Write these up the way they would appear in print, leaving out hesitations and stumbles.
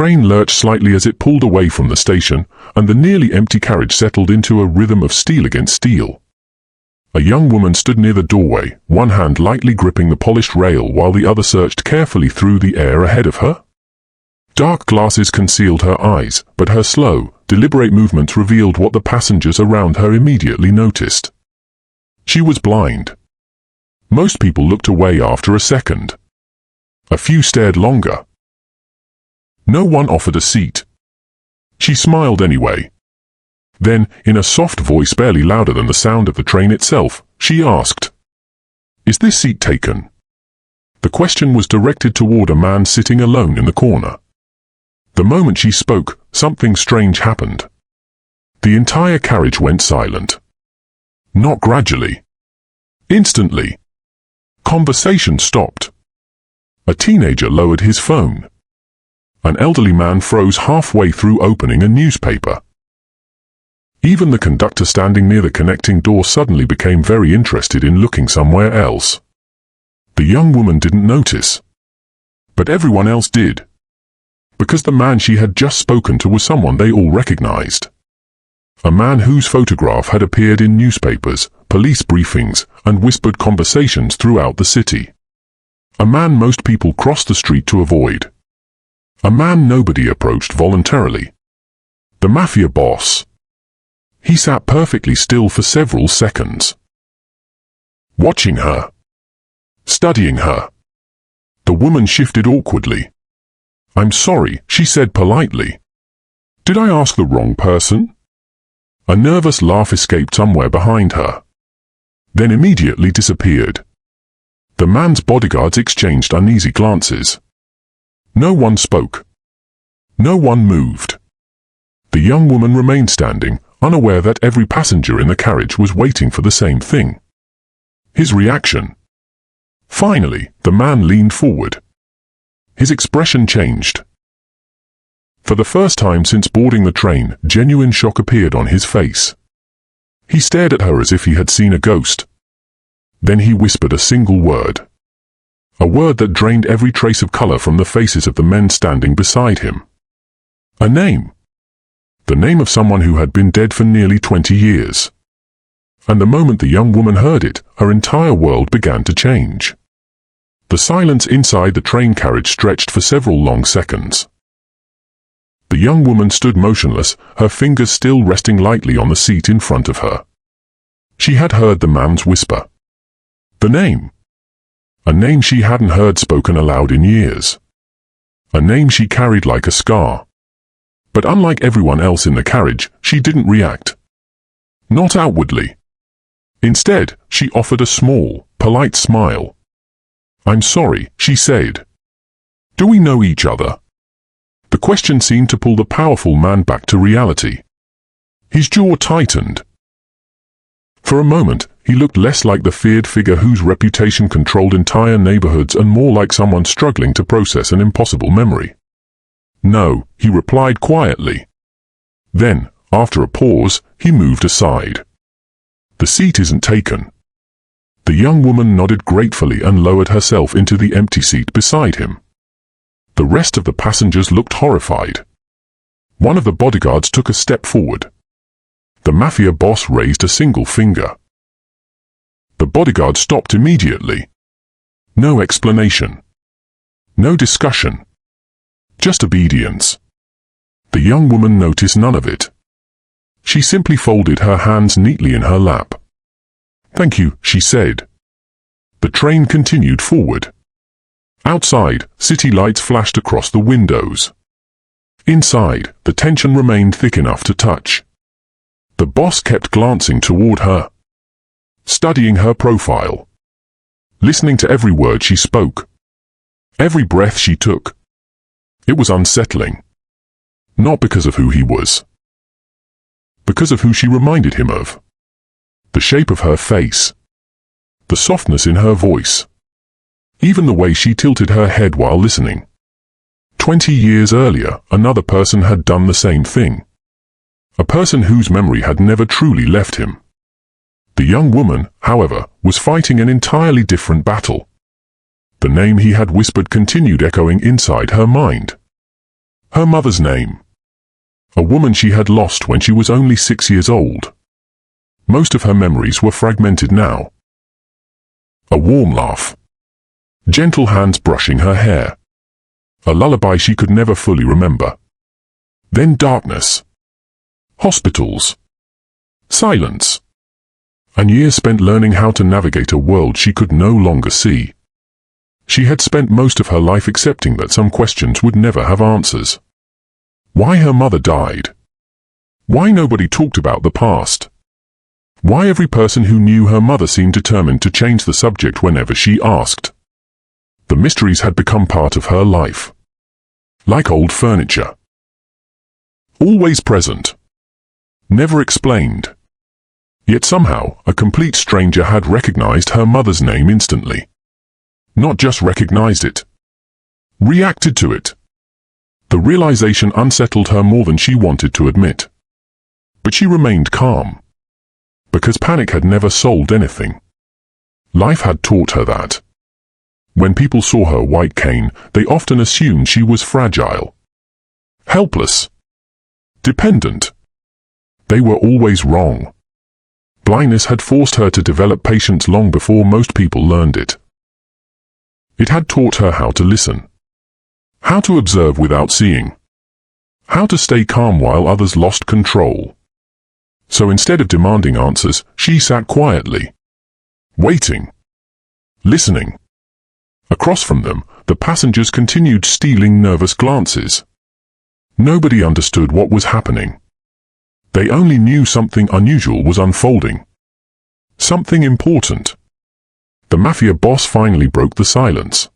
train lurched slightly as it pulled away from the station, and the nearly empty carriage settled into a rhythm of steel against steel. A young woman stood near the doorway, one hand lightly gripping the polished rail while the other searched carefully through the air ahead of her. Dark glasses concealed her eyes, but her slow, deliberate movements revealed what the passengers around her immediately noticed. She was blind. Most people looked away after a second. A few stared longer. No one offered a seat. She smiled anyway. Then, in a soft voice barely louder than the sound of the train itself, she asked, "Is this seat taken?" The question was directed toward a man sitting alone in the corner. The moment she spoke, something strange happened. The entire carriage went silent. Not gradually. Instantly. Conversation stopped. A teenager lowered his phone. An elderly man froze halfway through opening a newspaper. Even the conductor standing near the connecting door suddenly became very interested in looking somewhere else. The young woman didn't notice. But everyone else did. Because the man she had just spoken to was someone they all recognized. A man whose photograph had appeared in newspapers, police briefings, and whispered conversations throughout the city. A man most people crossed the street to avoid. A man nobody approached voluntarily. The Mafia Boss. He sat perfectly still for several seconds. Watching her. Studying her. The woman shifted awkwardly. "I'm sorry," she said politely. "Did I ask the wrong person?" A nervous laugh escaped somewhere behind her. Then immediately disappeared. The man's bodyguards exchanged uneasy glances. No one spoke. No one moved. The young woman remained standing, unaware that every passenger in the carriage was waiting for the same thing. His reaction. Finally, the man leaned forward. His expression changed. For the first time since boarding the train, genuine shock appeared on his face. He stared at her as if he had seen a ghost. Then he whispered a single word. A word that drained every trace of color from the faces of the men standing beside him. A name. The name of someone who had been dead for nearly 20 years. And the moment the young woman heard it, her entire world began to change. The silence inside the train carriage stretched for several long seconds. The young woman stood motionless, her fingers still resting lightly on the seat in front of her. She had heard the man's whisper. The name. A name she hadn't heard spoken aloud in years. A name she carried like a scar. But unlike everyone else in the carriage, she didn't react. Not outwardly. Instead, she offered a small, polite smile. "I'm sorry," she said. "Do we know each other?" The question seemed to pull the powerful man back to reality. His jaw tightened. For a moment, he looked less like the feared figure whose reputation controlled entire neighborhoods and more like someone struggling to process an impossible memory. "No," he replied quietly. Then, after a pause, he moved aside. "The seat isn't taken." The young woman nodded gratefully and lowered herself into the empty seat beside him. The rest of the passengers looked horrified. One of the bodyguards took a step forward. The Mafia Boss raised a single finger. The bodyguard stopped immediately. No explanation. No discussion. Just obedience. The young woman noticed none of it. She simply folded her hands neatly in her lap. "Thank you," she said. The train continued forward. Outside, city lights flashed across the windows. Inside, the tension remained thick enough to touch. The boss kept glancing toward her, studying her profile, listening to every word she spoke, every breath she took. It was unsettling. Not because of who he was. Because of who she reminded him of. The shape of her face. The softness in her voice. Even the way she tilted her head while listening. 20 years earlier, another person had done the same thing. A person whose memory had never truly left him. The young woman, however, was fighting an entirely different battle. The name he had whispered continued echoing inside her mind. Her mother's name. A woman she had lost when she was only 6 years old. Most of her memories were fragmented now. A warm laugh. Gentle hands brushing her hair. A lullaby she could never fully remember. Then darkness. Hospitals. Silence. And years spent learning how to navigate a world she could no longer see. She had spent most of her life accepting that some questions would never have answers. Why her mother died. Why nobody talked about the past. Why every person who knew her mother seemed determined to change the subject whenever she asked. The mysteries had become part of her life. Like old furniture. Always present. Never explained. Yet somehow, a complete stranger had recognized her mother's name instantly. Not just recognized it. Reacted to it. The realization unsettled her more than she wanted to admit. But she remained calm. Because panic had never solved anything. Life had taught her that. When people saw her white cane, they often assumed she was fragile. Helpless. Dependent. They were always wrong. Blindness had forced her to develop patience long before most people learned it. It had taught her how to listen. How to observe without seeing. How to stay calm while others lost control. So instead of demanding answers, she sat quietly. Waiting. Listening. Across from them, the passengers continued stealing nervous glances. Nobody understood what was happening. They only knew something unusual was unfolding. Something important. The Mafia Boss finally broke the silence.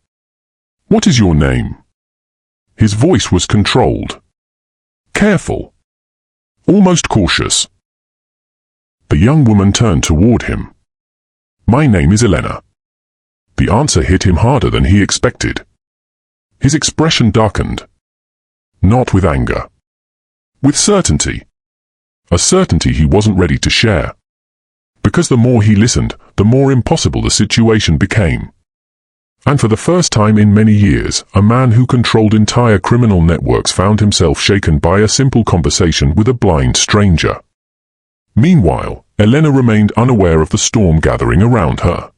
"What is your name?" His voice was controlled. Careful. Almost cautious. The young woman turned toward him. "My name is Elena." The answer hit him harder than he expected. His expression darkened. Not with anger. With certainty. A certainty he wasn't ready to share. Because the more he listened, the more impossible the situation became. And for the first time in many years, a man who controlled entire criminal networks found himself shaken by a simple conversation with a blind stranger. Meanwhile, Elena remained unaware of the storm gathering around her.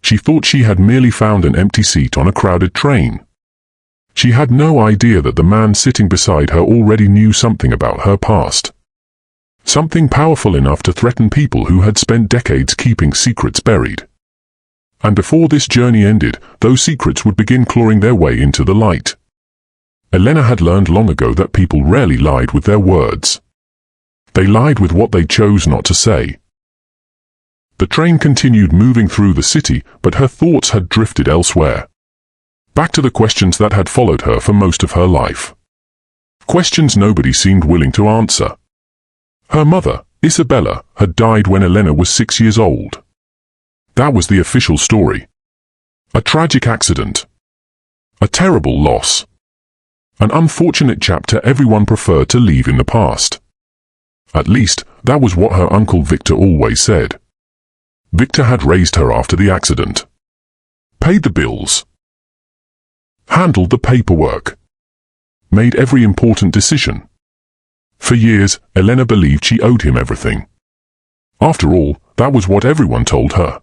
She thought she had merely found an empty seat on a crowded train. She had no idea that the man sitting beside her already knew something about her past. Something powerful enough to threaten people who had spent decades keeping secrets buried. And before this journey ended, those secrets would begin clawing their way into the light. Elena had learned long ago that people rarely lied with their words. They lied with what they chose not to say. The train continued moving through the city, but her thoughts had drifted elsewhere. Back to the questions that had followed her for most of her life. Questions nobody seemed willing to answer. Her mother, Isabella, had died when Elena was 6 years old. That was the official story. A tragic accident. A terrible loss. An unfortunate chapter everyone preferred to leave in the past. At least, that was what her uncle Victor always said. Victor had raised her after the accident. Paid the bills. Handled the paperwork. Made every important decision. For years, Elena believed she owed him everything. After all, that was what everyone told her.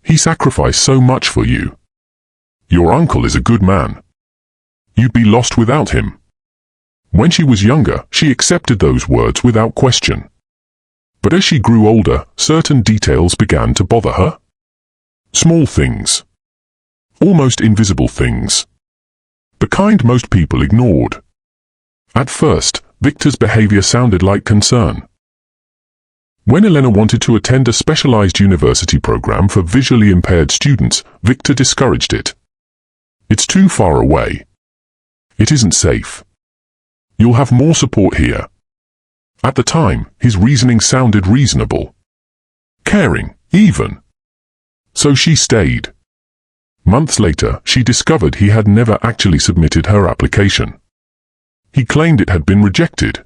He sacrificed so much for you. Your uncle is a good man. You'd be lost without him. When she was younger, she accepted those words without question. But as she grew older, certain details began to bother her. Small things. Almost invisible things. The kind most people ignored. At first, Victor's behavior sounded like concern. When Elena wanted to attend a specialized university program for visually impaired students, Victor discouraged it. It's too far away. It isn't safe. You'll have more support here. At the time, his reasoning sounded reasonable. Caring, even. So she stayed. Months later, she discovered he had never actually submitted her application. He claimed it had been rejected.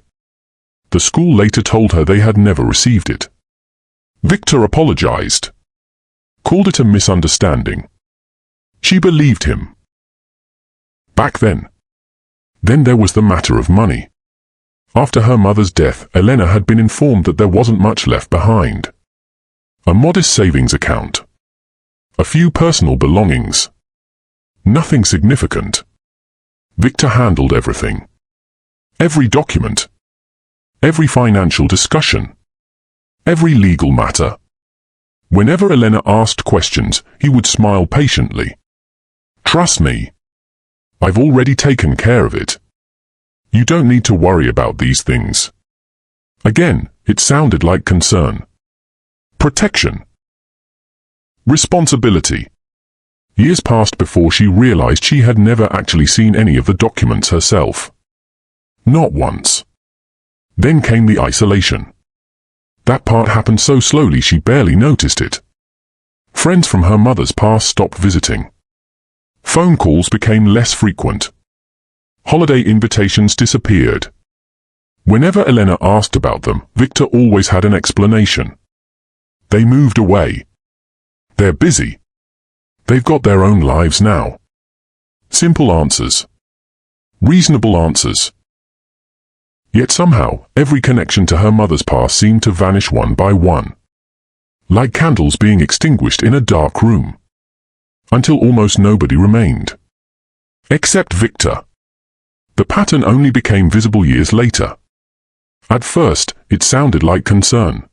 The school later told her they had never received it. Victor apologized. Called it a misunderstanding. She believed him. Back then. Then there was the matter of money. After her mother's death, Elena had been informed that there wasn't much left behind. A modest savings account. A few personal belongings. Nothing significant. Victor handled everything. Every document. Every financial discussion. Every legal matter. Whenever Elena asked questions, he would smile patiently. "Trust me. I've already taken care of it. You don't need to worry about these things." Again, it sounded like concern. Protection. Responsibility. Years passed before she realized she had never actually seen any of the documents herself. Not once. Then came the isolation. That part happened so slowly she barely noticed it. Friends from her mother's past stopped visiting. Phone calls became less frequent. Holiday invitations disappeared. Whenever Elena asked about them, Victor always had an explanation. They moved away. They're busy. They've got their own lives now. Simple answers. Reasonable answers. Yet somehow, every connection to her mother's past seemed to vanish one by one. Like candles being extinguished in a dark room. Until almost nobody remained. Except Victor. The pattern only became visible years later. At first, it sounded like concern.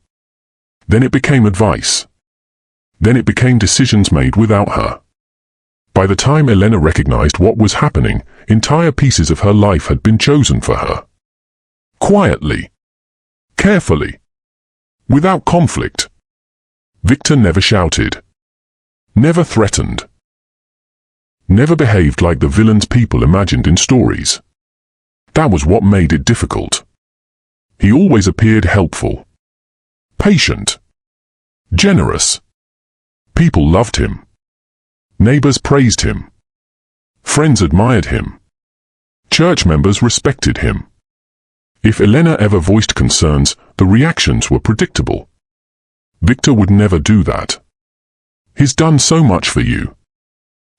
Then it became advice. Then it became decisions made without her. By the time Elena recognized what was happening, entire pieces of her life had been chosen for her. Quietly. Carefully. Without conflict. Victor never shouted. Never threatened. Never behaved like the villains people imagined in stories. That was what made it difficult. He always appeared helpful. Patient. Generous. People loved him. Neighbors praised him. Friends admired him. Church members respected him. If Elena ever voiced concerns, the reactions were predictable. Victor would never do that. He's done so much for you.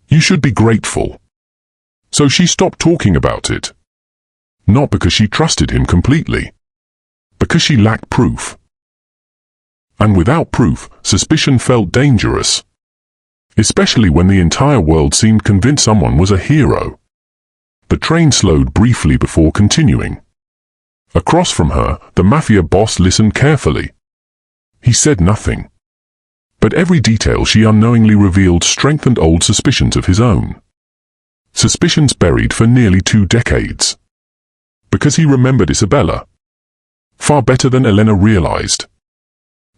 You should be grateful. So she stopped talking about it. Not because she trusted him completely. Because she lacked proof. And without proof, suspicion felt dangerous. Especially when the entire world seemed convinced someone was a hero. The train slowed briefly before continuing. Across from her, the Mafia boss listened carefully. He said nothing. But every detail she unknowingly revealed strengthened old suspicions of his own. Suspicions buried for nearly 2 decades. Because he remembered Isabella. Far better than Elena realized.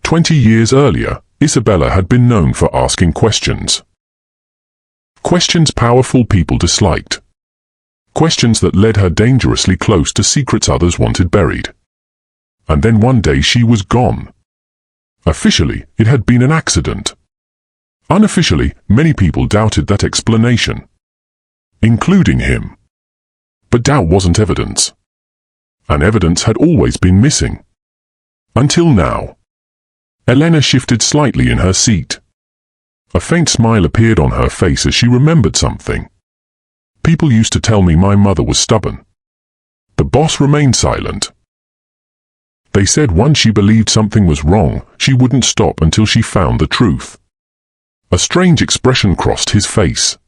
20 years earlier, Isabella had been known for asking questions. Questions powerful people disliked. Questions that led her dangerously close to secrets others wanted buried. And then one day she was gone. Officially, it had been an accident. Unofficially, many people doubted that explanation. Including him. But doubt wasn't evidence. And evidence had always been missing. Until now. Elena shifted slightly in her seat. A faint smile appeared on her face as she remembered something. People used to tell me my mother was stubborn. The boss remained silent. They said once she believed something was wrong, she wouldn't stop until she found the truth. A strange expression crossed his face.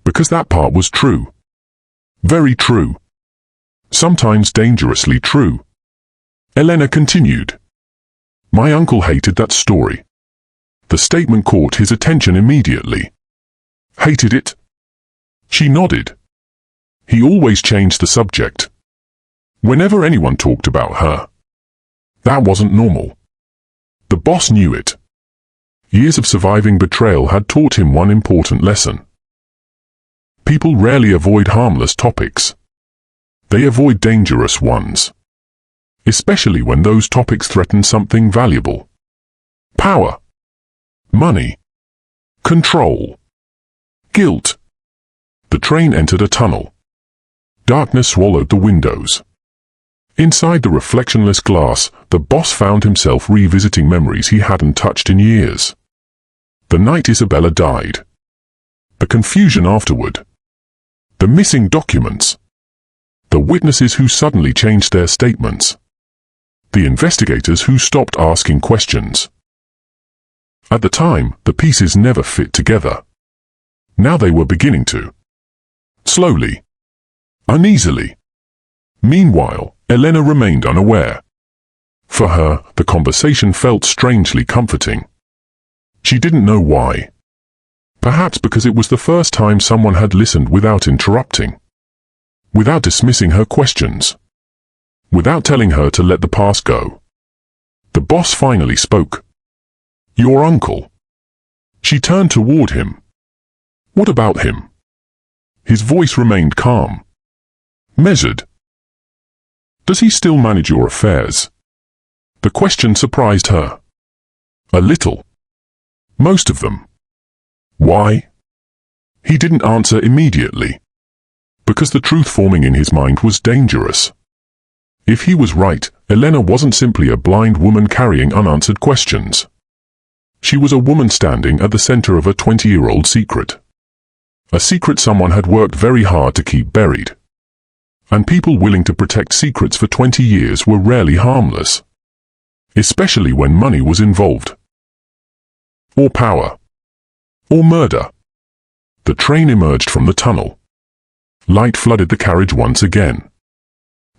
Because that part was true. Very true. Sometimes dangerously true. Elena continued. My uncle hated that story. The statement caught his attention immediately. Hated it? She nodded. He always changed the subject. Whenever anyone talked about her. That wasn't normal. The boss knew it. Years of surviving betrayal had taught him one important lesson. People rarely avoid harmless topics. They avoid dangerous ones. Especially when those topics threaten something valuable. Power. Money. Control. Guilt. The train entered a tunnel. Darkness swallowed the windows. Inside the reflectionless glass, the boss found himself revisiting memories he hadn't touched in years. The night Isabella died. The confusion afterward. The missing documents. witnesses who suddenly changed their statements. The investigators who stopped asking questions. At the time, the pieces never fit together. Now they were beginning to. Slowly. Uneasily. Meanwhile, Elena remained unaware. For her, the conversation felt strangely comforting. She didn't know why. Perhaps because it was the first time someone had listened without interrupting. Without dismissing her questions. Without telling her to let the past go. The boss finally spoke. "Your uncle." She turned toward him. "What about him?" His voice remained calm. Measured. "Does he still manage your affairs?" The question surprised her. A little. Most of them. Why? He didn't answer immediately. Because the truth forming in his mind was dangerous. If he was right, Elena wasn't simply a blind woman carrying unanswered questions. She was a woman standing at the center of a 20-year-old secret. A secret someone had worked very hard to keep buried. And people willing to protect secrets for 20 years were rarely harmless. Especially when money was involved. Or power. Or murder. The train emerged from the tunnel. Light flooded the carriage once again.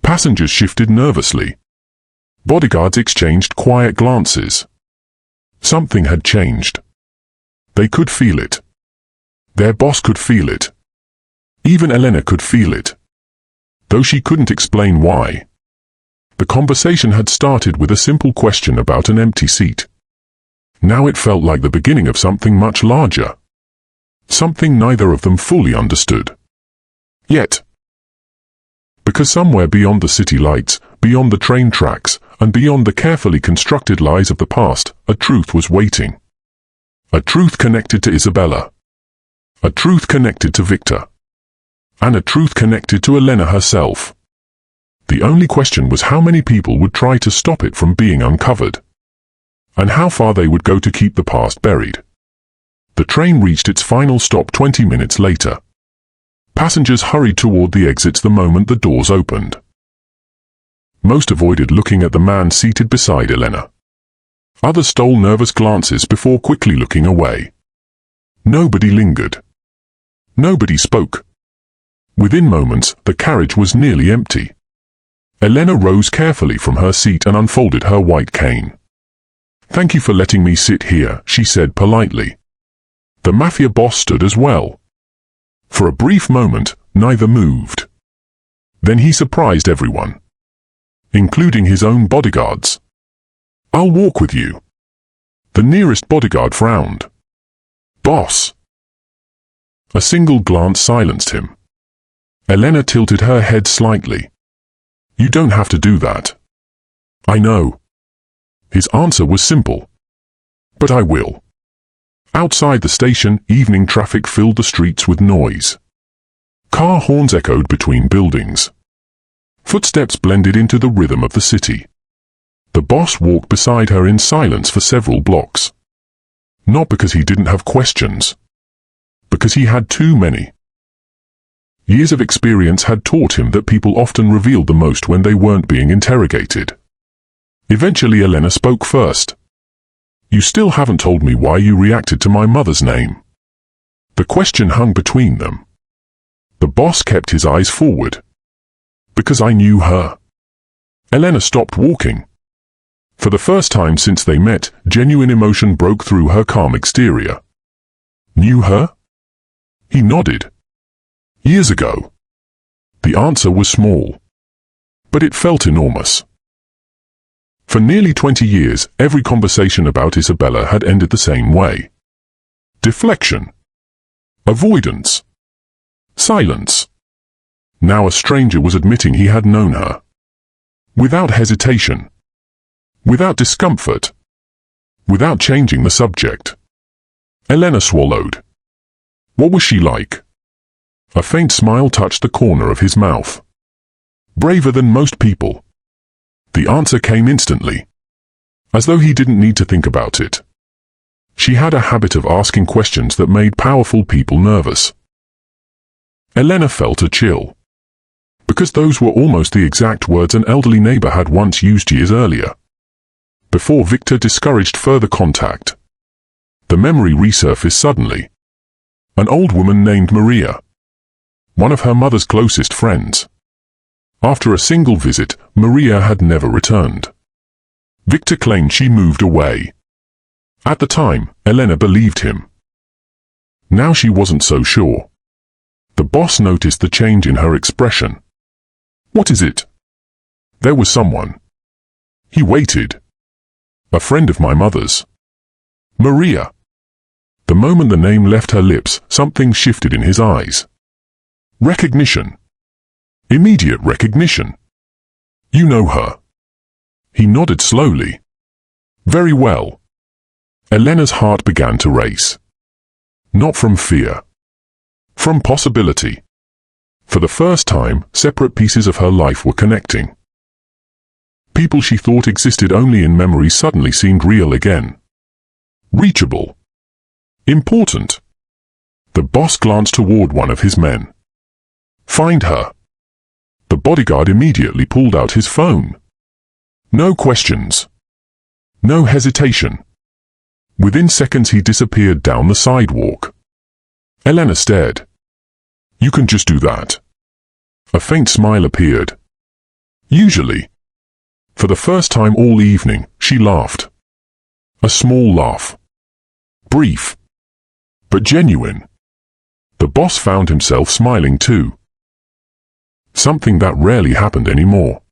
Passengers shifted nervously. Bodyguards exchanged quiet glances. Something had changed. They could feel it. Their boss could feel it. Even Elena could feel it. Though she couldn't explain why. The conversation had started with a simple question about an empty seat. Now it felt like the beginning of something much larger. Something neither of them fully understood. Yet. Because somewhere beyond the city lights, beyond the train tracks, and beyond the carefully constructed lies of the past, a truth was waiting. A truth connected to Isabella. A truth connected to Victor. And a truth connected to Elena herself. The only question was how many people would try to stop it from being uncovered. And how far they would go to keep the past buried. The train reached its final stop 20 minutes later. Passengers hurried toward the exits the moment the doors opened. Most avoided looking at the man seated beside Elena. Others stole nervous glances before quickly looking away. Nobody lingered. Nobody spoke. Within moments, the carriage was nearly empty. Elena rose carefully from her seat and unfolded her white cane. "Thank you for letting me sit here," she said politely. The Mafia Boss stood as well. For a brief moment, neither moved. Then he surprised everyone. Including his own bodyguards. "I'll walk with you." The nearest bodyguard frowned. "Boss." A single glance silenced him. Elena tilted her head slightly. "You don't have to do that." "I know." His answer was simple. "But I will." Outside the station, evening traffic filled the streets with noise. Car horns echoed between buildings. Footsteps blended into the rhythm of the city. The boss walked beside her in silence for several blocks. Not because he didn't have questions. Because he had too many. Years of experience had taught him that people often revealed the most when they weren't being interrogated. Eventually Elena spoke first. "You still haven't told me why you reacted to my mother's name." The question hung between them. The boss kept his eyes forward. "Because I knew her." Elena stopped walking. For the first time since they met, genuine emotion broke through her calm exterior. "Knew her?" He nodded. "Years ago." The answer was small. But it felt enormous. For nearly 20 years, every conversation about Isabella had ended the same way. Deflection. Avoidance. Silence. Now a stranger was admitting he had known her. Without hesitation. Without discomfort. Without changing the subject. Elena swallowed. What was she like? A faint smile touched the corner of his mouth. Braver than most people. The answer came instantly. As though he didn't need to think about it. She had a habit of asking questions that made powerful people nervous. Elena felt a chill. Because those were almost the exact words an elderly neighbor had once used years earlier, before Victor discouraged further contact. The memory resurfaced suddenly. An old woman named Maria, one of her mother's closest friends. After a single visit, Maria had never returned. Victor claimed she moved away. At the time, Elena believed him. Now she wasn't so sure. The boss noticed the change in her expression. "What is it?" "There was someone." He waited. "A friend of my mother's." "Maria." The moment the name left her lips, something shifted in his eyes. Recognition. Immediate recognition. "You know her?" He nodded slowly. "Very well." Elena's heart began to race. Not from fear. From possibility. For the first time, separate pieces of her life were connecting. People she thought existed only in memory suddenly seemed real again. Reachable. Important. The boss glanced toward one of his men. "Find her." The bodyguard immediately pulled out his phone. No questions. No hesitation. Within seconds he disappeared down the sidewalk. Elena stared. "You can just do that." A faint smile appeared. Usually. For the first time all evening, she laughed. A small laugh. Brief. But genuine. The boss found himself smiling too. Something that rarely happened anymore.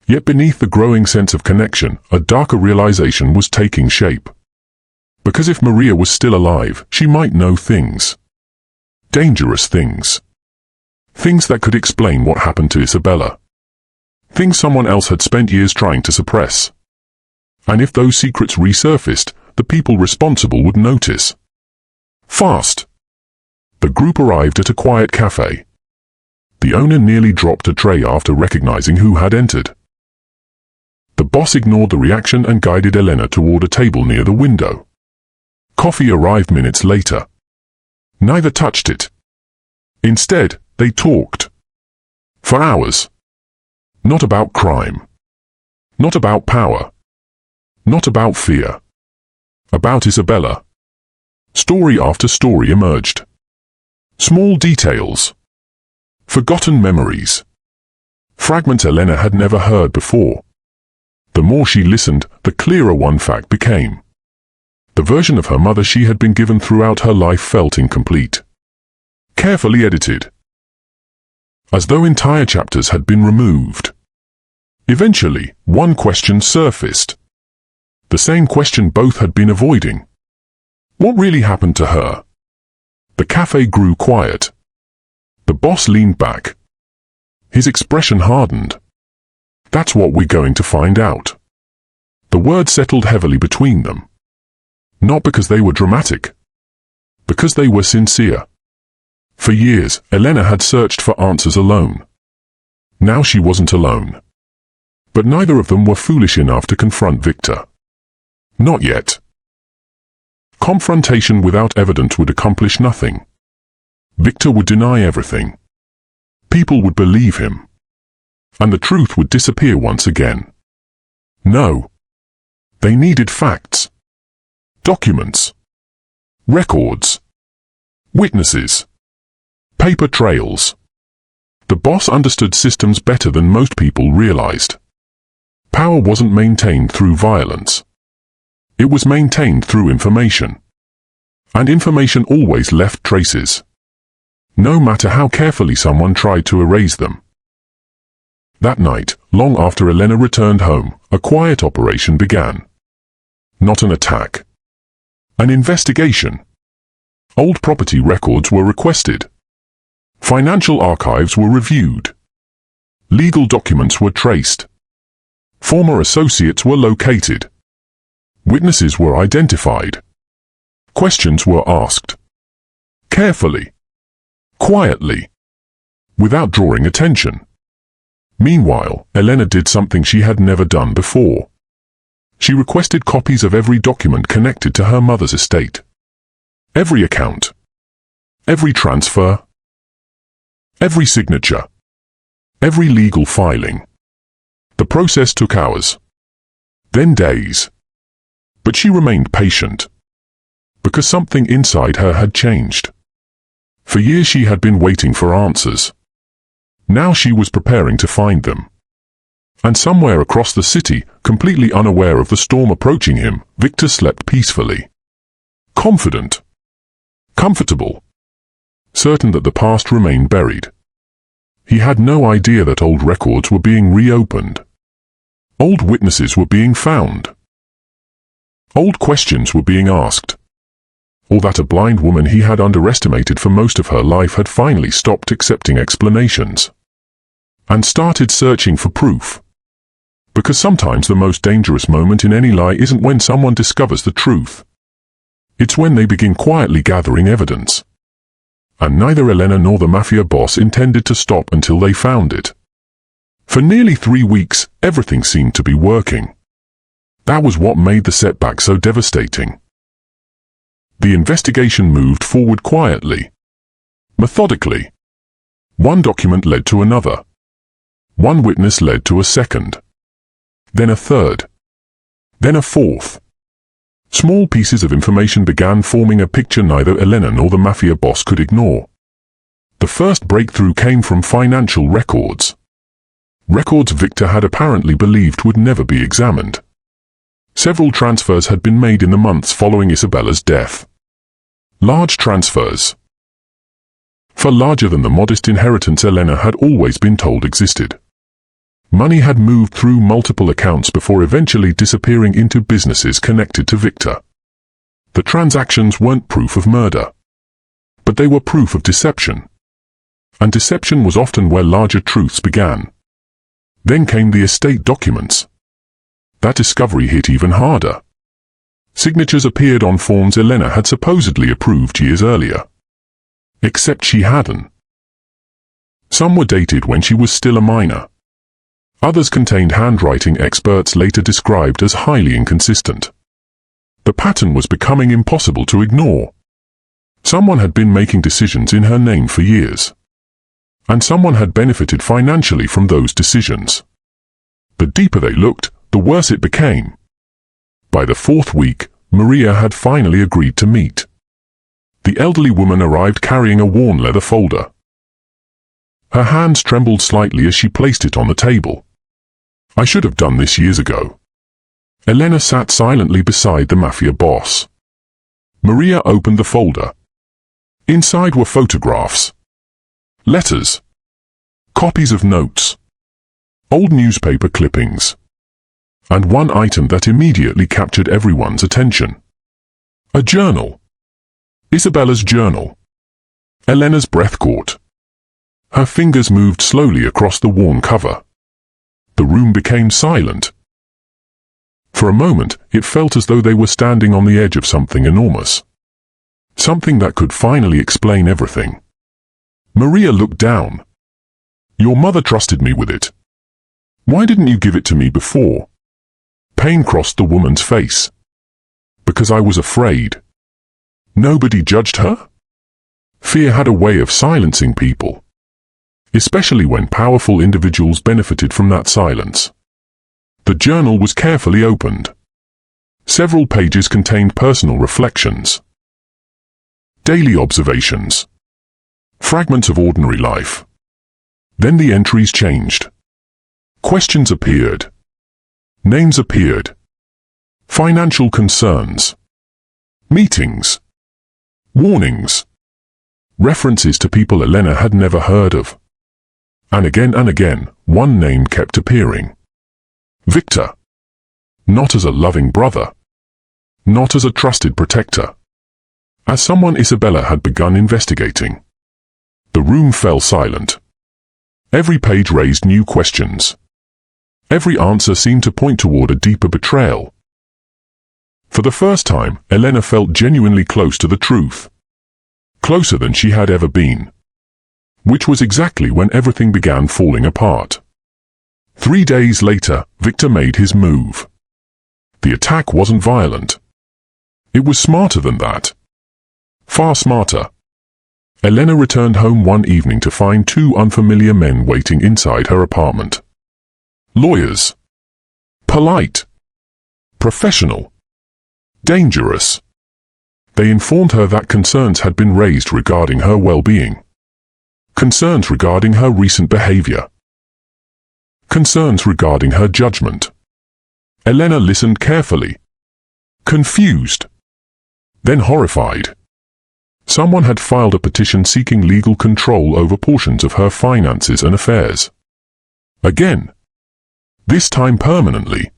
Yet beneath the growing sense of connection, a darker realization was taking shape. Because if Maria was still alive, she might know things. Dangerous things. Things that could explain what happened to Isabella. Things someone else had spent years trying to suppress. And if those secrets resurfaced, the people responsible would notice. Fast. The group arrived at a quiet cafe. The owner nearly dropped a tray after recognizing who had entered. The boss ignored the reaction and guided Elena toward a table near the window. Coffee arrived minutes later. Neither touched it. Instead, they talked. For hours. Not about crime. Not about power. Not about fear. About Isabella. Story after story emerged. Small details. Forgotten memories. Fragments Elena had never heard before. The more she listened, the clearer one fact became. The version of her mother she had been given throughout her life felt incomplete. Carefully edited. As though entire chapters had been removed. Eventually, one question surfaced. The same question both had been avoiding. What really happened to her? The cafe grew quiet. The boss leaned back. His expression hardened. "That's what we're going to find out." The words settled heavily between them. Not because they were dramatic. Because they were sincere. For years, Elena had searched for answers alone. Now she wasn't alone. But neither of them were foolish enough to confront Victor. Not yet. Confrontation without evidence would accomplish nothing. Victor would deny everything. People would believe him. And the truth would disappear once again. No. They needed facts. Documents. Records. Witnesses. Paper trails. The boss understood systems better than most people realized. Power wasn't maintained through violence. It was maintained through information. And information always left traces. No matter how carefully someone tried to erase them. That night, long after Elena returned home, a quiet operation began. Not an attack. An investigation. Old property records were requested. Financial archives were reviewed. Legal documents were traced. Former associates were located. Witnesses were identified. Questions were asked. Carefully. Quietly. Without drawing attention. Meanwhile, Elena did something she had never done before. She requested copies of every document connected to her mother's estate. Every account. Every transfer. Every signature. every legal filing. The process took hours, then days. But she remained patient, because something inside her had changed. For years she had been waiting for answers. Now she was preparing to find them. And somewhere across the city, completely unaware of the storm approaching him, Victor slept peacefully. Confident. Comfortable. Certain that the past remained buried. He had no idea that old records were being reopened. Old witnesses were being found. Old questions were being asked. Or that a blind woman he had underestimated for most of her life had finally stopped accepting explanations and started searching for proof. Because sometimes the most dangerous moment in any lie isn't when someone discovers the truth. It's when they begin quietly gathering evidence. And neither Elena nor the Mafia Boss intended to stop until they found it. For nearly 3 weeks, everything seemed to be working. That was what made the setback so devastating. The investigation moved forward quietly, methodically. One document led to another. One witness led to a second. Then a third. Then a fourth. Small pieces of information began forming a picture neither Elena nor the Mafia Boss could ignore. The first breakthrough came from financial records. Records Victor had apparently believed would never be examined. Several transfers had been made in the months following Isabella's death. Large transfers. Far larger than the modest inheritance Elena had always been told existed. Money had moved through multiple accounts before eventually disappearing into businesses connected to Victor. The transactions weren't proof of murder, but they were proof of deception. And deception was often where larger truths began. Then came the estate documents. That discovery hit even harder. Signatures appeared on forms Elena had supposedly approved years earlier. Except she hadn't. Some were dated when she was still a minor. Others contained handwriting experts later described as highly inconsistent. The pattern was becoming impossible to ignore. Someone had been making decisions in her name for years. And someone had benefited financially from those decisions. The deeper they looked, the worse it became. By the 4th week, Maria had finally agreed to meet. The elderly woman arrived carrying a worn leather folder. Her hands trembled slightly as she placed it on the table. I should have done this years ago. Elena sat silently beside the Mafia Boss. Maria opened the folder. Inside were photographs, letters, copies of notes, old newspaper clippings, and one item that immediately captured everyone's attention. A journal. Isabella's journal. Elena's breath caught. Her fingers moved slowly across the worn cover. The room became silent. For a moment, it felt as though they were standing on the edge of something enormous. Something that could finally explain everything. Maria looked down. Your mother trusted me with it. Why didn't you give it to me before? Pain crossed the woman's face. Because I was afraid. Nobody judged her? Fear had a way of silencing people. Especially when powerful individuals benefited from that silence. The journal was carefully opened. Several pages contained personal reflections. Daily observations. Fragments of ordinary life. Then the entries changed. Questions appeared. Names appeared. Financial concerns. Meetings. Warnings. References to people Elena had never heard of. And again, one name kept appearing. Victor. Not as a loving brother. Not as a trusted protector. As someone Isabella had begun investigating. The room fell silent. Every page raised new questions. Every answer seemed to point toward a deeper betrayal. For the first time, Elena felt genuinely close to the truth. Closer than she had ever been. Which was exactly when everything began falling apart. 3 days later, Victor made his move. The attack wasn't violent. It was smarter than that. Far smarter. Elena returned home one evening to find two unfamiliar men waiting inside her apartment. Lawyers. Polite. Professional. Dangerous. They informed her that concerns had been raised regarding her well-being. Concerns regarding her recent behavior. Concerns regarding her judgment. Elena listened carefully. Confused. Then horrified. Someone had filed a petition seeking legal control over portions of her finances and affairs. Again. This time permanently.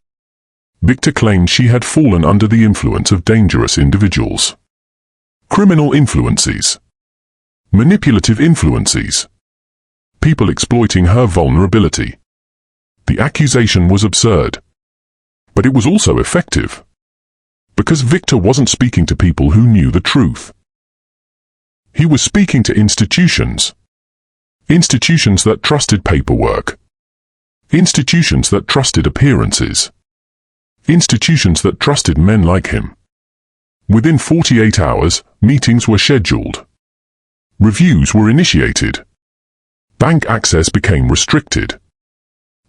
Victor claimed she had fallen under the influence of dangerous individuals. Criminal influences. Manipulative influences. People exploiting her vulnerability. The accusation was absurd. But it was also effective. Because Victor wasn't speaking to people who knew the truth. He was speaking to institutions. Institutions that trusted paperwork. Institutions that trusted appearances. Institutions that trusted men like him. Within 48 hours, meetings were scheduled. Reviews were initiated. Bank access became restricted.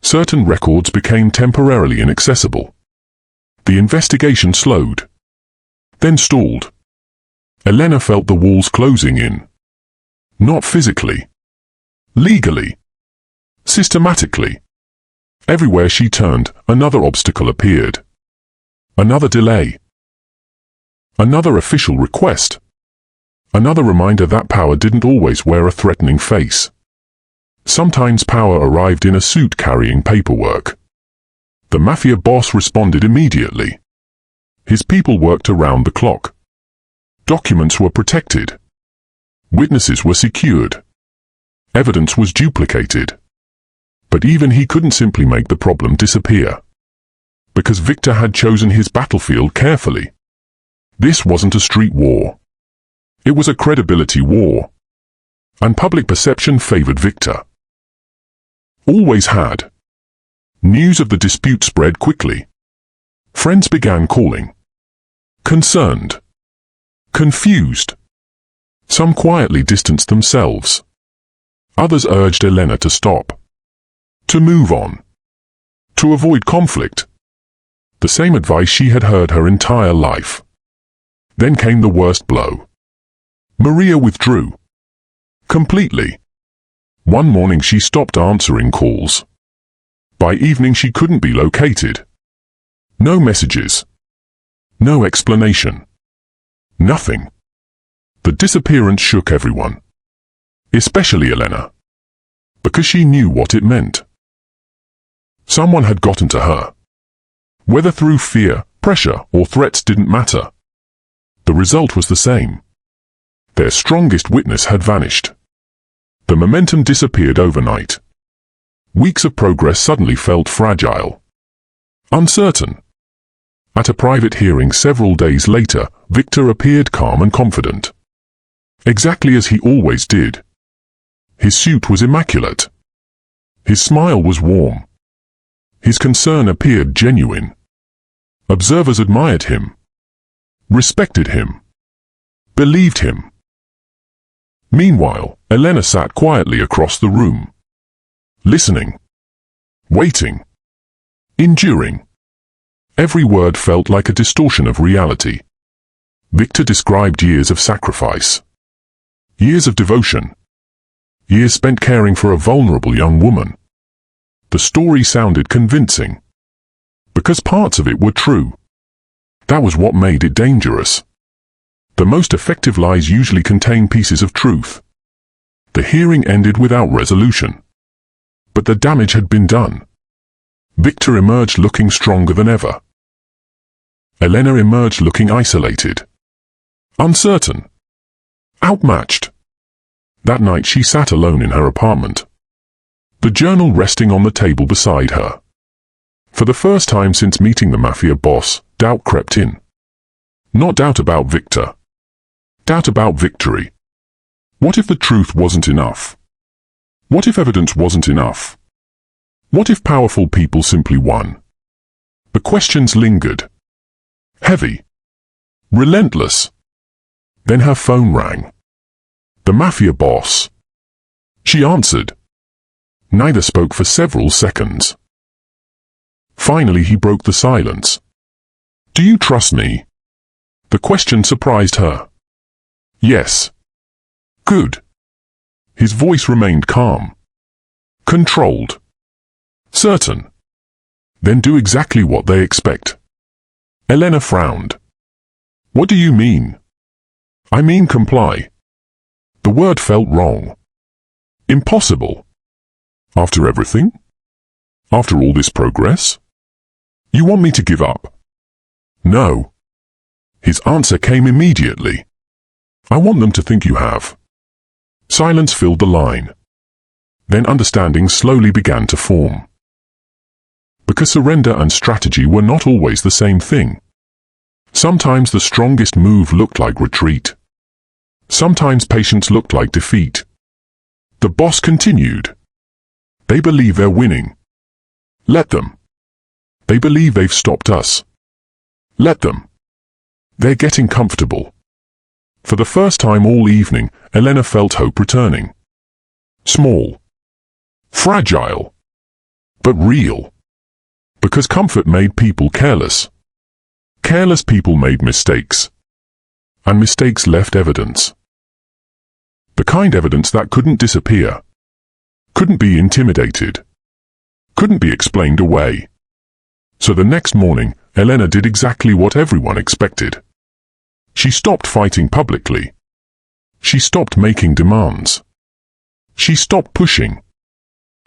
Certain records became temporarily inaccessible. The investigation slowed. Then stalled. Elena felt the walls closing in. Not physically. Legally. Systematically. Everywhere she turned, another obstacle appeared. Another delay. Another official request. Another reminder that power didn't always wear a threatening face. Sometimes power arrived in a suit carrying paperwork. The Mafia boss responded immediately. His people worked around the clock. Documents were protected. Witnesses were secured. Evidence was duplicated. But even he couldn't simply make the problem disappear. Because Victor had chosen his battlefield carefully. This wasn't a street war. It was a credibility war. And public perception favored Victor. Always had. News of the dispute spread quickly. Friends began calling. Concerned. Confused. Some quietly distanced themselves. Others urged Elena to stop. To move on. To avoid conflict. The same advice she had heard her entire life. Then came the worst blow. Maria withdrew. Completely. One morning she stopped answering calls. By evening she couldn't be located. No messages. No explanation. Nothing. The disappearance shook everyone. Especially Elena. Because she knew what it meant. Someone had gotten to her. Whether through fear, pressure, or threats didn't matter. The result was the same. Their strongest witness had vanished. The momentum disappeared overnight. Weeks of progress suddenly felt fragile. Uncertain. At a private hearing several days later, Victor appeared calm and confident. Exactly as he always did. His suit was immaculate. His smile was warm. His concern appeared genuine. Observers admired him. Respected him. Believed him. Meanwhile, Elena sat quietly across the room. Listening. Waiting. Enduring. Every word felt like a distortion of reality. Victor described years of sacrifice. Years of devotion. Years spent caring for a vulnerable young woman. The story sounded convincing. Because parts of it were true. That was what made it dangerous. The most effective lies usually contain pieces of truth. The hearing ended without resolution. But the damage had been done. Victor emerged looking stronger than ever. Elena emerged looking isolated. Uncertain. Outmatched. That night she sat alone in her apartment. The journal resting on the table beside her. For the first time since meeting the Mafia boss, doubt crept in. Not doubt about Victor. Doubt about victory. What if the truth wasn't enough? What if evidence wasn't enough? What if powerful people simply won? The questions lingered. Heavy. Relentless. Then her phone rang. The Mafia Boss. She answered. Neither spoke for several seconds. Finally he broke the silence. Do you trust me? The question surprised her. Yes. Good. His voice remained calm. Controlled. Certain. Then do exactly what they expect. Elena frowned. What do you mean? I mean comply. The word felt wrong. Impossible. After everything? After all this progress? You want me to give up? No. His answer came immediately. I want them to think you have. Silence filled the line. Then understanding slowly began to form. Because surrender and strategy were not always the same thing. Sometimes the strongest move looked like retreat. Sometimes patience looked like defeat. The boss continued. They believe they're winning. Let them. They believe they've stopped us. Let them. They're getting comfortable. For the first time all evening, Elena felt hope returning. Small. Fragile. But real. Because comfort made people careless. Careless people made mistakes. And mistakes left evidence. The kind evidence that couldn't disappear. Couldn't be intimidated. Couldn't be explained away. So the next morning, Elena did exactly what everyone expected. She stopped fighting publicly. She stopped making demands. She stopped pushing.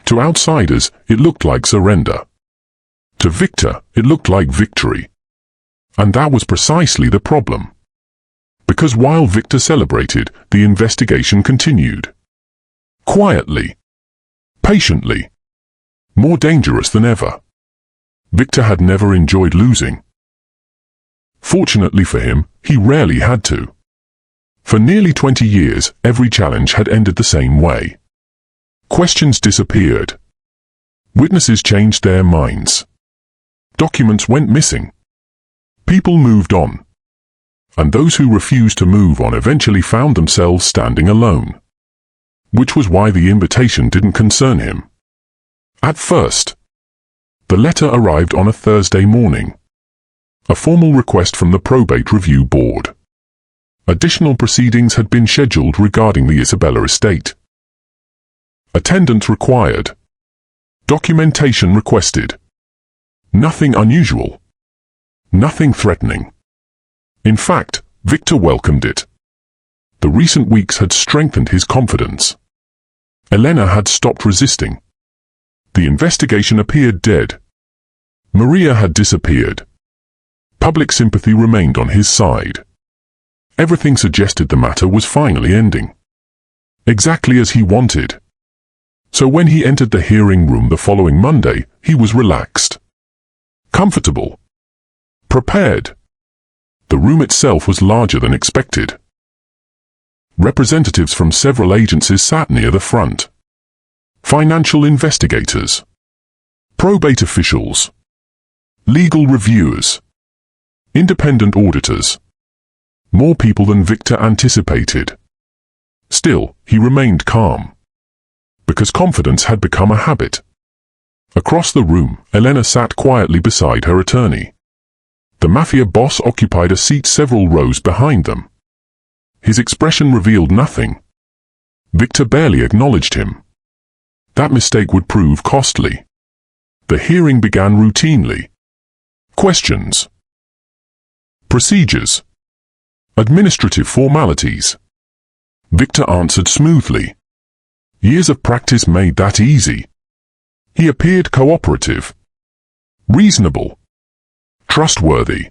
To outsiders, it looked like surrender. To Victor, it looked like victory. And that was precisely the problem. Because while Victor celebrated, the investigation continued. Quietly. Patiently. More dangerous than ever. Victor had never enjoyed losing. Fortunately for him, he rarely had to. For nearly 20 years, every challenge had ended the same way. Questions disappeared. Witnesses changed their minds. Documents went missing. People moved on. And those who refused to move on eventually found themselves standing alone. Which was why the invitation didn't concern him. At first. The letter arrived on a Thursday morning. A formal request from the Probate Review Board. Additional proceedings had been scheduled regarding the Isabella estate. Attendance required. Documentation requested. Nothing unusual. Nothing threatening. In fact, Victor welcomed it. The recent weeks had strengthened his confidence. Elena had stopped resisting. The investigation appeared dead. Maria had disappeared. Public sympathy remained on his side. Everything suggested the matter was finally ending. Exactly as he wanted. So when he entered the hearing room the following Monday, he was relaxed. Comfortable. Prepared. The room itself was larger than expected. Representatives from several agencies sat near the front. Financial investigators. Probate officials. Legal reviewers. Independent auditors. More people than Victor anticipated. Still, he remained calm. Because confidence had become a habit. Across the room, Elena sat quietly beside her attorney. The Mafia Boss occupied a seat several rows behind them. His expression revealed nothing. Victor barely acknowledged him. That mistake would prove costly. The hearing began routinely. Questions. Procedures. Administrative formalities. Victor answered smoothly. Years of practice made that easy. He appeared cooperative. Reasonable. Trustworthy.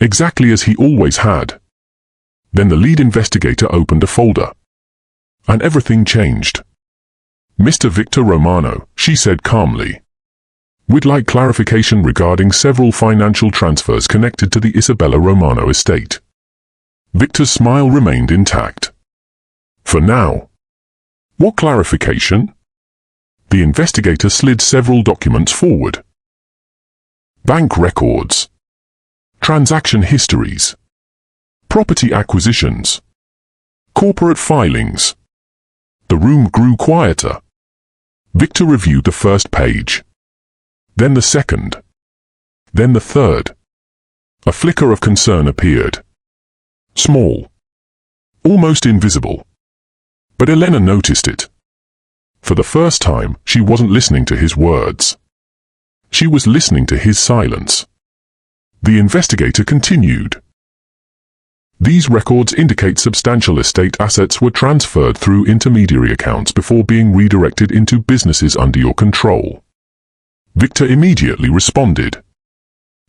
Exactly as he always had. Then the lead investigator opened a folder. And everything changed. Mr. Victor Romano, she said calmly. We'd like clarification regarding several financial transfers connected to the Isabella Romano estate. Victor's smile remained intact. For now. What clarification? The investigator slid several documents forward. Bank records. Transaction histories. Property acquisitions. Corporate filings. The room grew quieter. Victor reviewed the first page. Then the second. Then the third. A flicker of concern appeared. Small. Almost invisible. But Elena noticed it. For the first time, she wasn't listening to his words. She was listening to his silence. The investigator continued. These records indicate substantial estate assets were transferred through intermediary accounts before being redirected into businesses under your control. Victor immediately responded.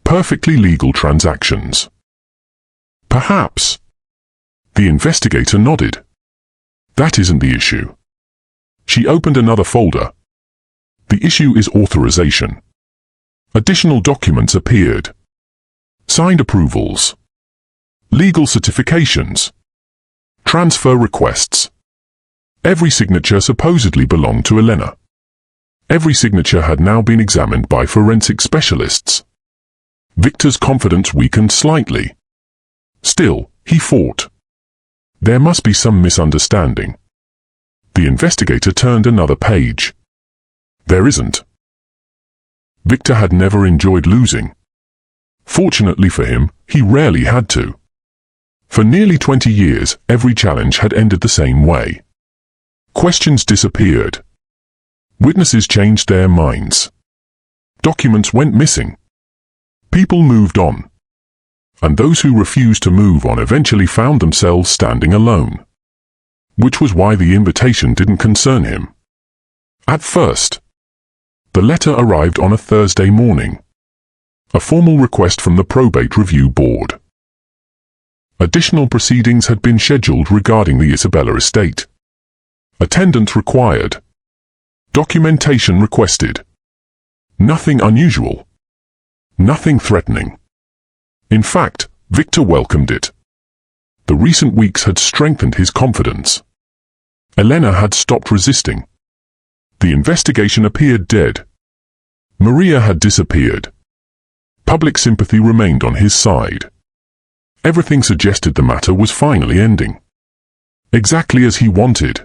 Perfectly legal transactions. Perhaps. The investigator nodded. That isn't the issue. She opened another folder. The issue is authorization. Additional documents appeared. Signed approvals. Legal certifications. Transfer requests. Every signature supposedly belonged to Elena. Every signature had now been examined by forensic specialists. Victor's confidence weakened slightly. Still, he fought. There must be some misunderstanding. The investigator turned another page. There isn't. Victor had never enjoyed losing. Fortunately for him, he rarely had to. For nearly 20 years, every challenge had ended the same way. Questions disappeared. Witnesses changed their minds. Documents went missing. People moved on. And those who refused to move on eventually found themselves standing alone. Which was why the invitation didn't concern him. At first. The letter arrived on a Thursday morning. A formal request from the Probate Review Board. Additional proceedings had been scheduled regarding the Isabella estate. Attendance required. Documentation requested. Nothing unusual. Nothing threatening. In fact, Victor welcomed it. The recent weeks had strengthened his confidence. Elena had stopped resisting. The investigation appeared dead. Maria had disappeared. Public sympathy remained on his side. Everything suggested the matter was finally ending. Exactly as he wanted.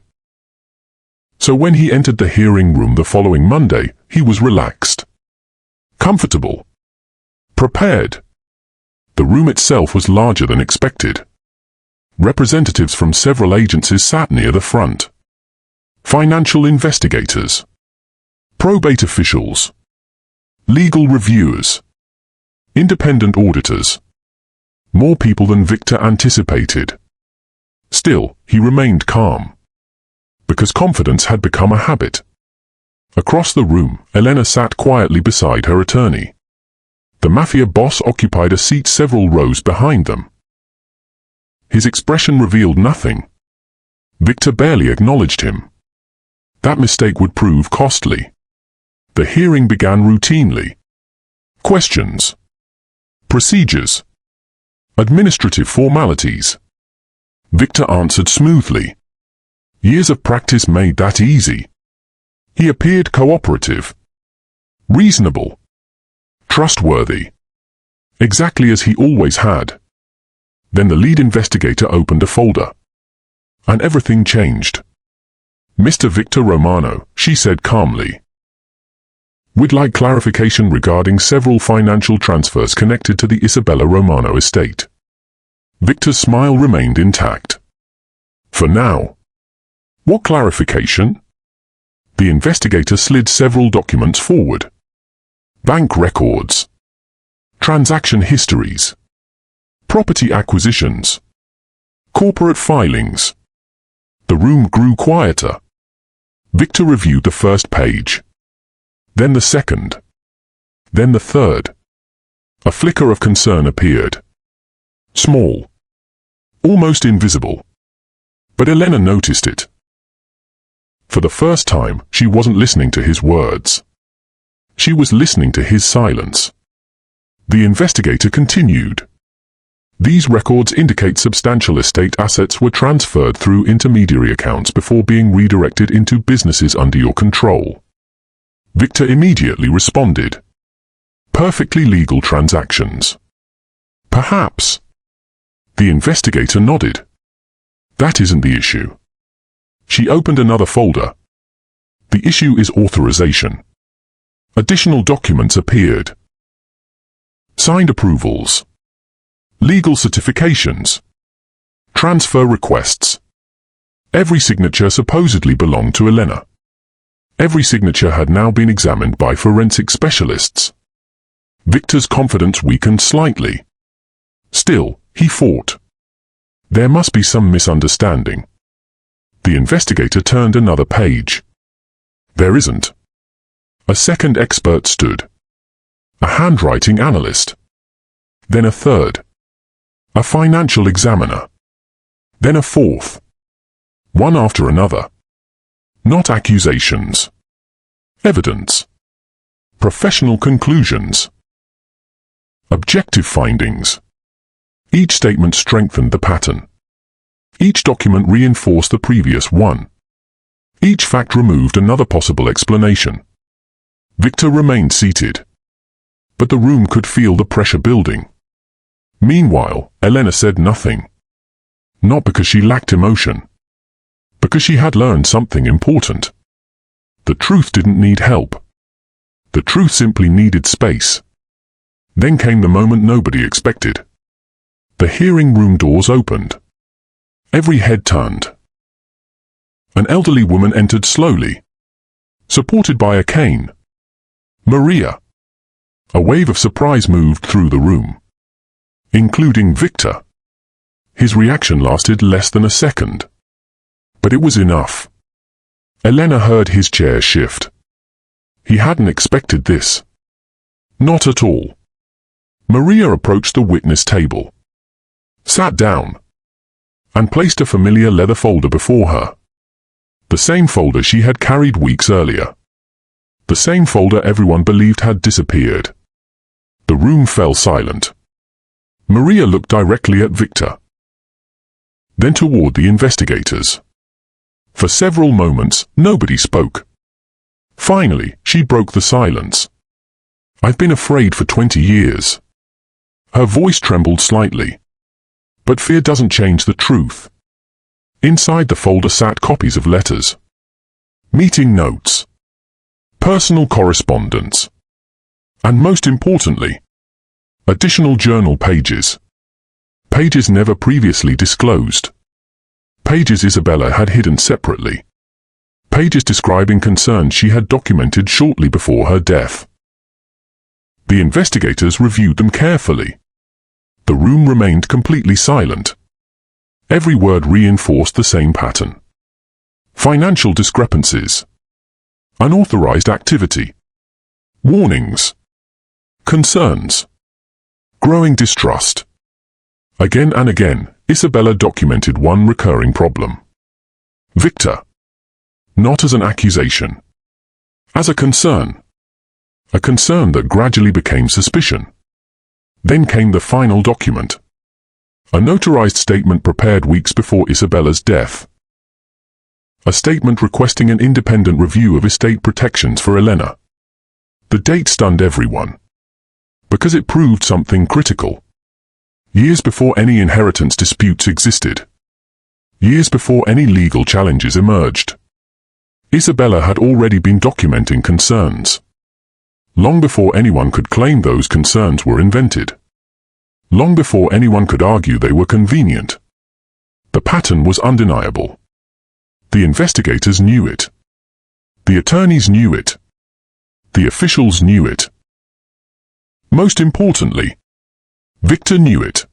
So when he entered the hearing room the following Monday, he was relaxed. Comfortable. Prepared. The room itself was larger than expected. Representatives from several agencies sat near the front. Financial investigators. Probate officials. Legal reviewers. Independent auditors. More people than Victor anticipated. Still, he remained calm. Because confidence had become a habit. Across the room, Elena sat quietly beside her attorney. The Mafia Boss occupied a seat several rows behind them. His expression revealed nothing. Victor barely acknowledged him. That mistake would prove costly. The hearing began routinely. Questions. Procedures. Administrative formalities. Victor answered smoothly. Years of practice made that easy. He appeared cooperative. Reasonable. Trustworthy. Exactly as he always had. Then the lead investigator opened a folder. And everything changed. Mr. Victor Romano, she said calmly. We'd like clarification regarding several financial transfers connected to the Isabella Romano estate. Victor's smile remained intact. For now. What clarification? The investigator slid several documents forward. Bank records. Transaction histories. Property acquisitions. Corporate filings. The room grew quieter. Victor reviewed the first page. Then the second. Then the third. A flicker of concern appeared. Small. Almost invisible. But Elena noticed it. For the first time, she wasn't listening to his words. She was listening to his silence. The investigator continued. These records indicate substantial estate assets were transferred through intermediary accounts before being redirected into businesses under your control. Victor immediately responded. Perfectly legal transactions. Perhaps. The investigator nodded. That isn't the issue. She opened another folder. The issue is authorization. Additional documents appeared. Signed approvals. Legal certifications. Transfer requests. Every signature supposedly belonged to Elena. Every signature had now been examined by forensic specialists. Victor's confidence weakened slightly. Still, he fought. There must be some misunderstanding. The investigator turned another page. There isn't. A second expert stood. A handwriting analyst. Then a third. A financial examiner. Then a fourth. One after another. Not accusations. Evidence. Professional conclusions. Objective findings. Each statement strengthened the pattern. Each document reinforced the previous one. Each fact removed another possible explanation. Victor remained seated. But the room could feel the pressure building. Meanwhile, Elena said nothing. Not because she lacked emotion. Because she had learned something important. The truth didn't need help. The truth simply needed space. Then came the moment nobody expected. The hearing room doors opened. Every head turned. An elderly woman entered slowly, supported by a cane. Maria. A wave of surprise moved through the room, including Victor. His reaction lasted less than a second. But it was enough. Elena heard his chair shift. He hadn't expected this. Not at all. Maria approached the witness table, sat down, and placed a familiar leather folder before her. The same folder she had carried weeks earlier. The same folder everyone believed had disappeared. The room fell silent. Maria looked directly at Victor, then toward the investigators. For several moments, nobody spoke. Finally, she broke the silence. I've been afraid for 20 years. Her voice trembled slightly. But fear doesn't change the truth. Inside the folder sat copies of letters, meeting notes, personal correspondence, and most importantly, additional journal pages. Pages never previously disclosed. Pages Isabella had hidden separately. Pages describing concerns she had documented shortly before her death. The investigators reviewed them carefully. The room remained completely silent. Every word reinforced the same pattern. Financial discrepancies. Unauthorized activity. Warnings. Concerns. Growing distrust. Again and again, Isabella documented one recurring problem. Victor. Not as an accusation. As a concern. A concern that gradually became suspicion. Then came the final document. A notarized statement prepared weeks before Isabella's death. A statement requesting an independent review of estate protections for Elena. The date stunned everyone. Because it proved something critical. Years before any inheritance disputes existed. Years before any legal challenges emerged. Isabella had already been documenting concerns. Long before anyone could claim those concerns were invented. Long before anyone could argue they were convenient. The pattern was undeniable. The investigators knew it. The attorneys knew it. The officials knew it. Most importantly, Victor knew it.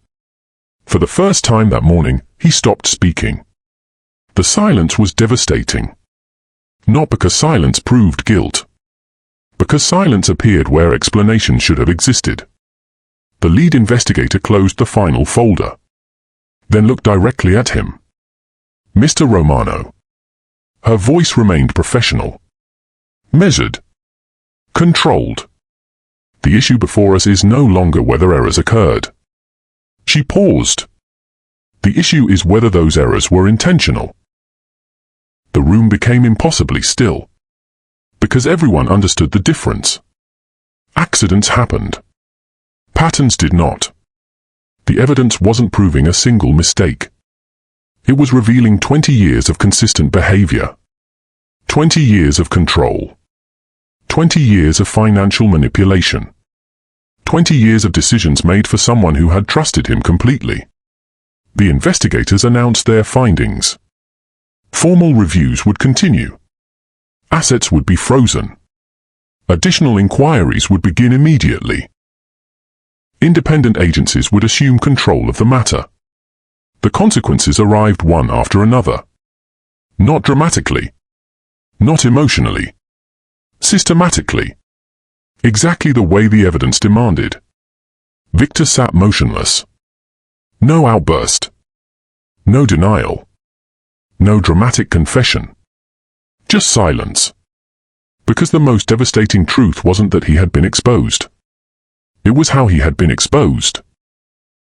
For the first time that morning, he stopped speaking. The silence was devastating. Not because silence proved guilt. Because silence appeared where explanation should have existed. The lead investigator closed the final folder. Then looked directly at him. Mr. Romano. Her voice remained professional. Measured. Controlled. The issue before us is no longer whether errors occurred. She paused. The issue is whether those errors were intentional. The room became impossibly still. Because everyone understood the difference. Accidents happened. Patterns did not. The evidence wasn't proving a single mistake. It was revealing 20 years of consistent behavior, 20 years of control, 20 years of financial manipulation, 20 years of decisions made for someone who had trusted him completely. The investigators announced their findings. Formal reviews would continue. Assets would be frozen. Additional inquiries would begin immediately. Independent agencies would assume control of the matter. The consequences arrived one after another. Not dramatically. Not emotionally. Systematically. Exactly the way the evidence demanded. Victor sat motionless. No outburst. No denial. No dramatic confession. Just silence. Because the most devastating truth wasn't that he had been exposed. It was how he had been exposed.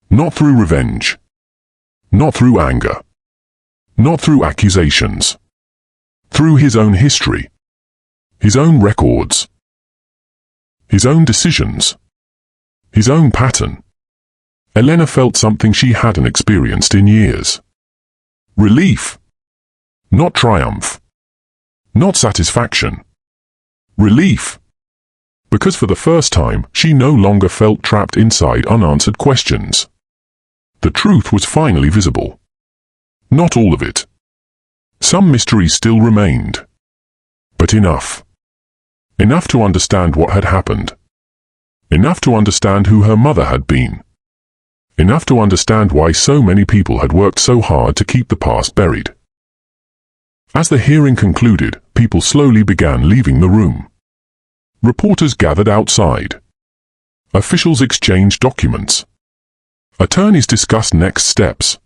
Not through revenge. Not through anger. Not through accusations. Through his own history. His own records. His own decisions. His own pattern. Elena felt something she hadn't experienced in years. Relief. Not triumph. Not satisfaction. Relief. Because for the first time, she no longer felt trapped inside unanswered questions. The truth was finally visible. Not all of it. Some mysteries still remained. But enough. Enough to understand what had happened. Enough to understand who her mother had been. Enough to understand why so many people had worked so hard to keep the past buried. As the hearing concluded, people slowly began leaving the room. Reporters gathered outside. Officials exchanged documents. Attorneys discussed next steps.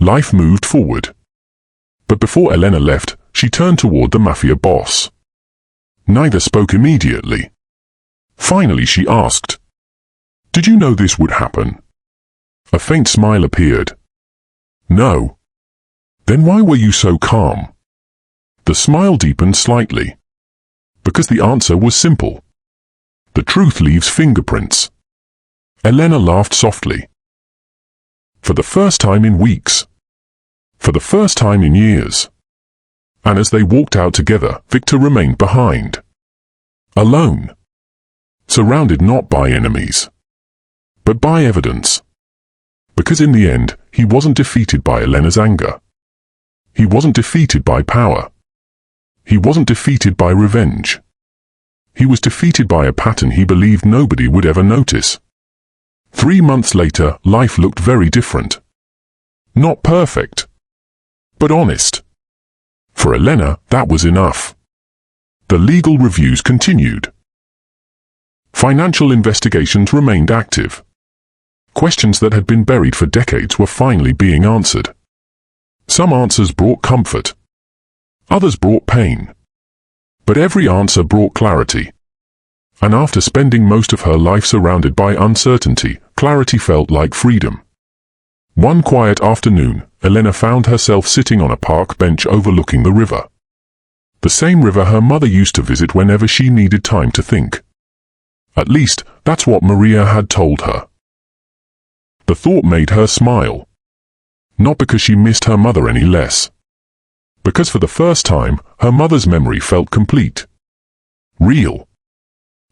Life moved forward. But before Elena left, she turned toward the Mafia boss. Neither spoke immediately. Finally she asked, "Did you know this would happen?" A faint smile appeared. "No." "Then why were you so calm?" The smile deepened slightly. Because the answer was simple. The truth leaves fingerprints. Elena laughed softly. For the first time in weeks. For the first time in years. And as they walked out together, Victor remained behind. Alone. Surrounded not by enemies, but by evidence. Because in the end, he wasn't defeated by Elena's anger. He wasn't defeated by power. He wasn't defeated by revenge. He was defeated by a pattern he believed nobody would ever notice. 3 months later, life looked very different. Not perfect, but honest. For Elena, that was enough. The legal reviews continued. Financial investigations remained active. Questions that had been buried for decades were finally being answered. Some answers brought comfort. Others brought pain. But every answer brought clarity. And after spending most of her life surrounded by uncertainty, clarity felt like freedom. One quiet afternoon, Elena found herself sitting on a park bench overlooking the river. The same river her mother used to visit whenever she needed time to think. At least, that's what Maria had told her. The thought made her smile. Not because she missed her mother any less. Because for the first time, her mother's memory felt complete. Real.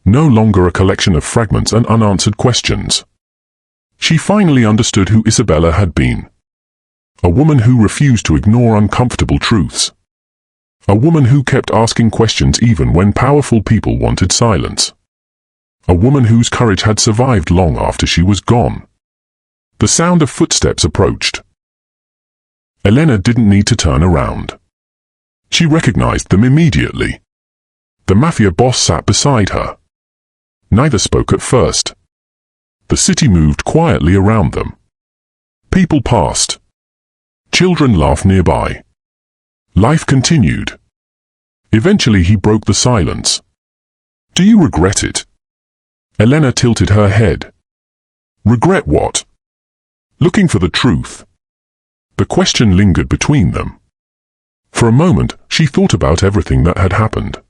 No longer a collection of fragments and unanswered questions. She finally understood who Isabella had been. A woman who refused to ignore uncomfortable truths. A woman who kept asking questions even when powerful people wanted silence. A woman whose courage had survived long after she was gone. The sound of footsteps approached. Elena didn't need to turn around. She recognized them immediately. The Mafia boss sat beside her. Neither spoke at first. The city moved quietly around them. People passed. Children laughed nearby. Life continued. Eventually he broke the silence. "Do you regret it?" Elena tilted her head. "Regret what?" Looking for the truth. The question lingered between them. For a moment, she thought about everything that had happened.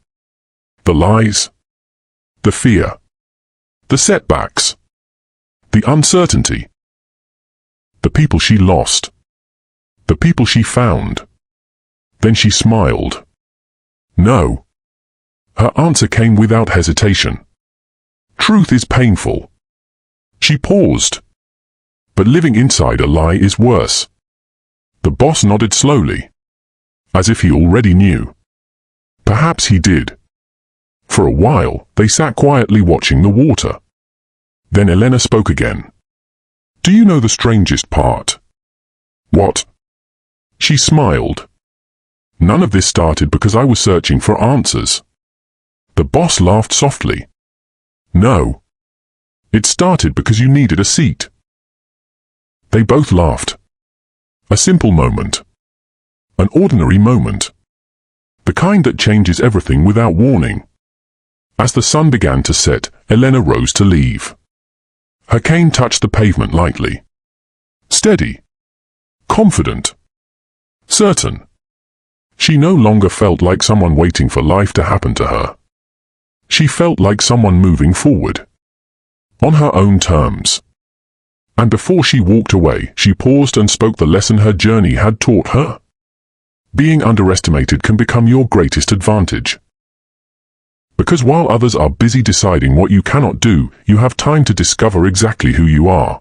The lies. The fear. The setbacks. The uncertainty. The people she lost. The people she found. Then she smiled. No. Her answer came without hesitation. Truth is painful. She paused. But living inside a lie is worse. The boss nodded slowly, as if he already knew. Perhaps he did. For a while, they sat quietly watching the water. Then Elena spoke again. Do you know the strangest part? What? She smiled. None of this started because I was searching for answers. The boss laughed softly. No. It started because you needed a seat. They both laughed. A simple moment. An ordinary moment. The kind that changes everything without warning. As the sun began to set, Elena rose to leave. Her cane touched the pavement lightly. Steady. Confident. Certain. She no longer felt like someone waiting for life to happen to her. She felt like someone moving forward. On her own terms. And before she walked away, she paused and spoke the lesson her journey had taught her. Being underestimated can become your greatest advantage. Because while others are busy deciding what you cannot do, you have time to discover exactly who you are.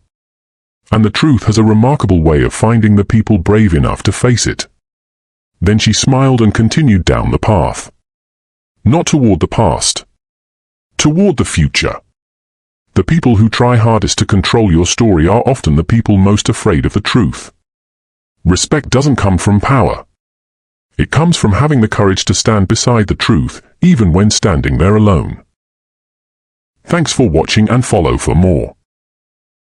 And the truth has a remarkable way of finding the people brave enough to face it. Then she smiled and continued down the path. Not toward the past. Toward the future. The people who try hardest to control your story are often the people most afraid of the truth. Respect doesn't come from power. It comes from having the courage to stand beside the truth, even when standing there alone. Thanks for watching and follow for more.